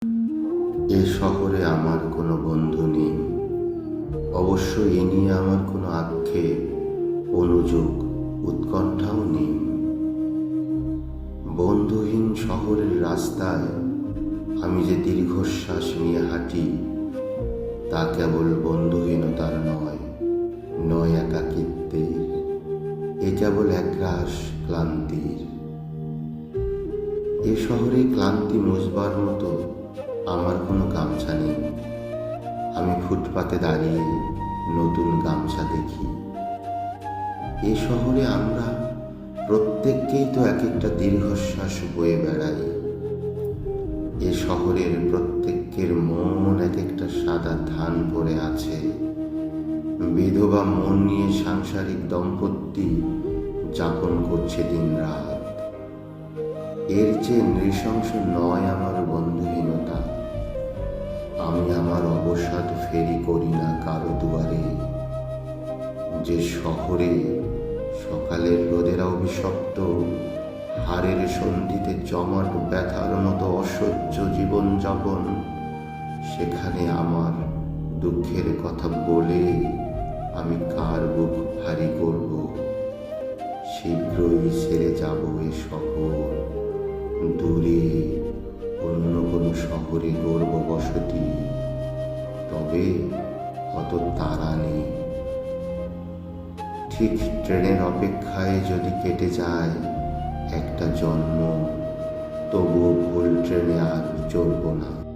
এ শহরে আমার কোনো বন্ধু নেই। অবশ্য এ নিয়ে আমার কোনো আক্ষেপ, অনুযোগ, উৎকণ্ঠাও নেই। বন্ধুহীন শহরের রাস্তায় আমি যে দীর্ঘশ্বাস নিয়ে হাঁটি, তা কেবল বন্ধুহীনতার নয় একাকিত্বের। এ কেবল একরাশ ক্লান্তির। এ শহরে ক্লান্তি মুছবার মতো আমার কোনো গামছা নেই। আমি ফুটপাতে দাঁড়িয়ে নতুন গামছা দেখি। এ শহরে আমরা প্রত্যেককেই তো এক একটা দীর্ঘশ্বাস বয়ে বেড়াই। এ শহরের প্রত্যেকের মন এক একটা সাদা ধান পড়ে আছে। বিধবা মন নিয়ে সাংসারিক দম্পতি যাপন করছে দিন রাত। এর চেয়ে নৃশংস নয় আমার বন্ধুহীনতা। আমি আমার অবসাদ ফেরি করি না কারো দুয়ারে। যে শহরে সকালের রোদের অভিশপ্ত হাড়ের সন্ধিতে জমাট ব্যথার মতো অসহ্য জীবনযাপন, সেখানে আমার দুঃখের কথা বলে আমি কার বুক ভারী করব? শীঘ্রই ছেড়ে যাব এ শহর, দূরে অন্য কোনো শহরে গড়ব বসতি। তবে অত তাড়া নেই। ঠিক ট্রেনের অপেক্ষায় যদি কেটে যায় একটা জন্ম, তবুও ভুল ট্রেনে আর চড়ব না।